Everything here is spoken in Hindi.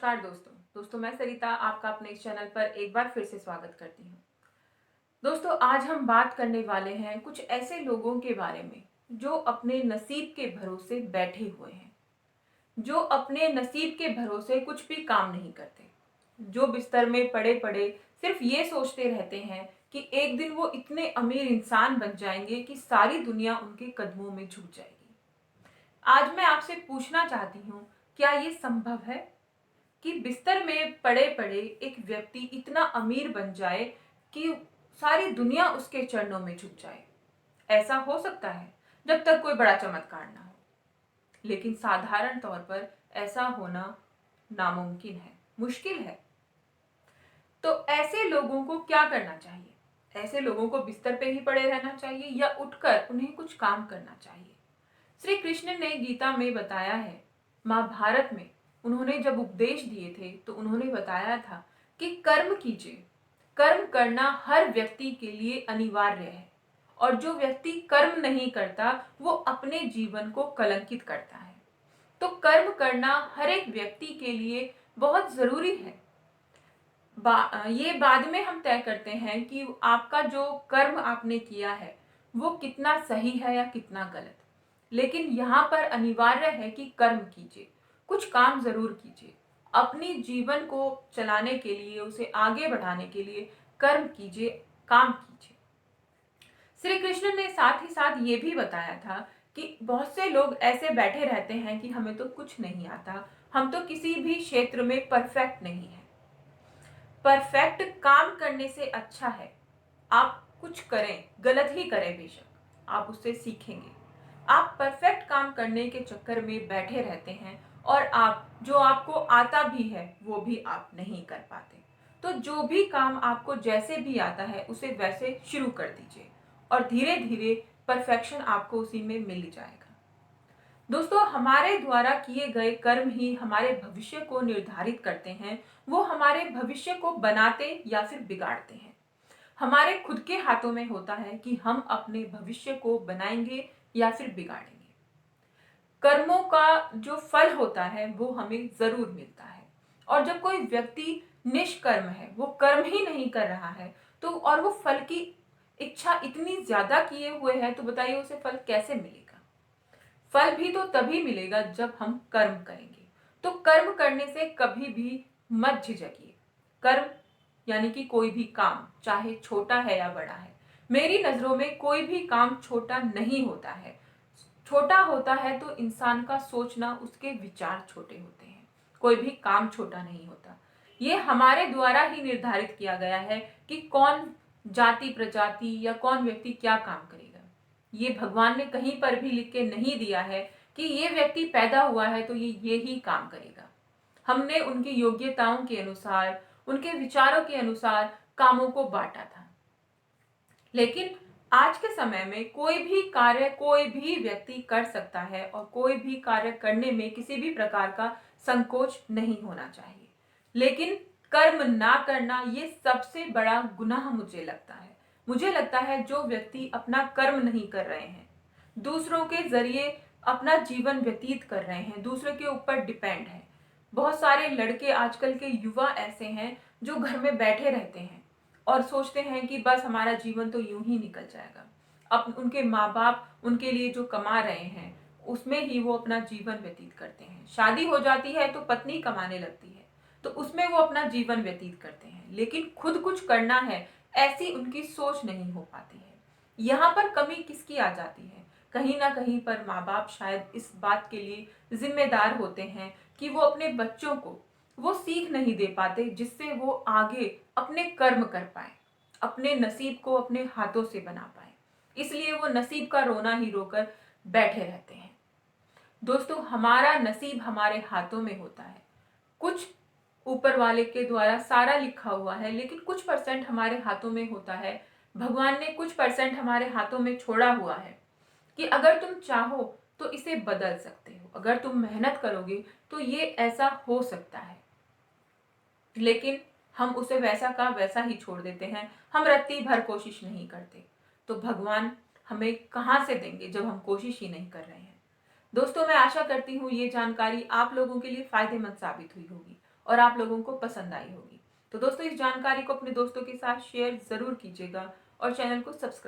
नमस्कार दोस्तों मैं सरिता आपका अपने इस चैनल पर एक बार फिर से स्वागत करती हूँ। दोस्तों आज हम बात करने वाले हैं कुछ ऐसे लोगों के बारे में जो अपने नसीब के भरोसे बैठे हुए हैं, जो अपने नसीब के भरोसे कुछ भी काम नहीं करते, जो बिस्तर में पड़े पड़े सिर्फ ये सोचते रहते हैं कि एक दिन वो इतने अमीर इंसान बन जाएंगे कि सारी दुनिया उनके कदमों में झुक जाएगी। आज मैं आपसे पूछना चाहती हूँ, क्या ये संभव है कि बिस्तर में पड़े-पड़े एक व्यक्ति इतना अमीर बन जाए कि सारी दुनिया उसके चरणों में झुक जाए? ऐसा हो सकता है जब तक कोई बड़ा चमत्कार ना हो। लेकिन साधारण तौर पर ऐसा होना नामुमकिन है, मुश्किल है। तो ऐसे लोगों को क्या करना चाहिए? ऐसे लोगों को बिस्तर पे ही पड़े रहना चाहिए या उठकर उन्हें कुछ काम करना चाहिए? श्री कृष्ण ने गीता में बताया है, महाभारत में उन्होंने जब उपदेश दिए थे तो उन्होंने बताया था कि कर्म कीजिए। कर्म करना हर व्यक्ति के लिए अनिवार्य है और जो व्यक्ति कर्म नहीं करता वो अपने जीवन को कलंकित करता है। तो कर्म करना हर एक व्यक्ति के लिए बहुत जरूरी है। ये बाद में हम तय करते हैं कि आपका जो कर्म आपने किया है वो कितना सही है या कितना गलत। लेकिन यहाँ पर अनिवार्य है कि कर्म कीजिए, कुछ काम जरूर कीजिए। अपनी जीवन को चलाने के लिए, उसे आगे बढ़ाने के लिए कर्म कीजिए, काम कीजिए। श्री कृष्ण ने साथ ही साथ ये भी बताया था कि बहुत से लोग ऐसे बैठे रहते हैं कि हमें तो कुछ नहीं आता, हम तो किसी भी क्षेत्र में परफेक्ट नहीं है। परफेक्ट काम करने से अच्छा है आप कुछ करें, गलत ही करें बेशक, आप उससे सीखेंगे। आप परफेक्ट काम करने के चक्कर में बैठे रहते हैं और आप जो आपको आता भी है वो भी आप नहीं कर पाते। तो जो भी काम आपको जैसे भी आता है उसे वैसे शुरू कर दीजिए और धीरे धीरे परफेक्शन आपको उसी में मिल जाएगा। दोस्तों हमारे द्वारा किए गए कर्म ही हमारे भविष्य को निर्धारित करते हैं, वो हमारे भविष्य को बनाते या फिर बिगाड़ते हैं। हमारे खुद के हाथों में होता है कि हम अपने भविष्य को बनाएंगे या फिर बिगाड़ेंगे। कर्मों का जो फल होता है वो हमें जरूर मिलता है और जब कोई व्यक्ति निष्कर्म है, वो कर्म ही नहीं कर रहा है तो और वो फल की इच्छा इतनी ज्यादा किए हुए है तो बताइए उसे फल कैसे मिलेगा? फल भी तो तभी मिलेगा जब हम कर्म करेंगे। तो कर्म करने से कभी भी मत झिझकिए। कर्म यानी कि कोई भी काम, चाहे छोटा है या बड़ा है। मेरी नजरों में कोई भी काम छोटा नहीं होता है। छोटा होता है तो इंसान का सोचना, उसके विचार छोटे होते हैं। कोई भी काम छोटा नहीं होता। ये हमारे द्वारा ही निर्धारित किया गया है कि कौन जाति प्रजाति या कौन व्यक्ति क्या काम करेगा। ये भगवान ने कहीं पर भी लिख के नहीं दिया है कि ये व्यक्ति पैदा हुआ है तो ये ही काम करेगा। हमने उनकी योग्यताओं के अनुसार, उनके विचारों के अनुसार कामों को बांटा था। लेकिन आज के समय में कोई भी कार्य कोई भी व्यक्ति कर सकता है और कोई भी कार्य करने में किसी भी प्रकार का संकोच नहीं होना चाहिए। लेकिन कर्म ना करना ये सबसे बड़ा गुनाह मुझे लगता है। मुझे लगता है जो व्यक्ति अपना कर्म नहीं कर रहे हैं, दूसरों के जरिए अपना जीवन व्यतीत कर रहे हैं, दूसरों के ऊपर डिपेंड है। बहुत सारे लड़के आजकल के युवा ऐसे हैं जो घर में बैठे रहते हैं और सोचते हैं कि बस हमारा जीवन तो यूं ही निकल जाएगा। अब उनके माँ बाप उनके लिए जो कमा रहे हैं उसमें ही वो अपना जीवन व्यतीत करते हैं। शादी हो जाती है तो पत्नी कमाने लगती है तो उसमें वो अपना जीवन व्यतीत करते हैं, लेकिन खुद कुछ करना है ऐसी उनकी सोच नहीं हो पाती है। यहाँ पर कमी किसकी आ जाती है? कहीं ना कहीं पर माँ बाप शायद इस बात के लिए जिम्मेदार होते हैं कि वो अपने बच्चों को वो सीख नहीं दे पाते जिससे वो आगे अपने कर्म कर पाए, अपने नसीब को अपने हाथों से बना पाए। इसलिए वो नसीब का रोना ही रोकर बैठे रहते हैं। दोस्तों हमारा नसीब हमारे हाथों में होता है। कुछ ऊपर वाले के द्वारा सारा लिखा हुआ है, लेकिन कुछ परसेंट हमारे हाथों में होता है। भगवान ने कुछ परसेंट हमारे हाथों में छोड़ा हुआ है कि अगर तुम चाहो तो इसे बदल सकते हो, अगर तुम मेहनत करोगे तो ये ऐसा हो सकता है। लेकिन हम उसे वैसा का वैसा ही छोड़ देते हैं, हम रत्ती भर कोशिश नहीं करते। तो भगवान हमें कहाँ से देंगे जब हम कोशिश ही नहीं कर रहे हैं? दोस्तों मैं आशा करती हूँ ये जानकारी आप लोगों के लिए फायदेमंद साबित हुई होगी और आप लोगों को पसंद आई होगी। तो दोस्तों, इस जानकारी को अपने दोस्तों के साथ शेयर ज़रूर कीजिएगा और चैनल को सब्सक्राइब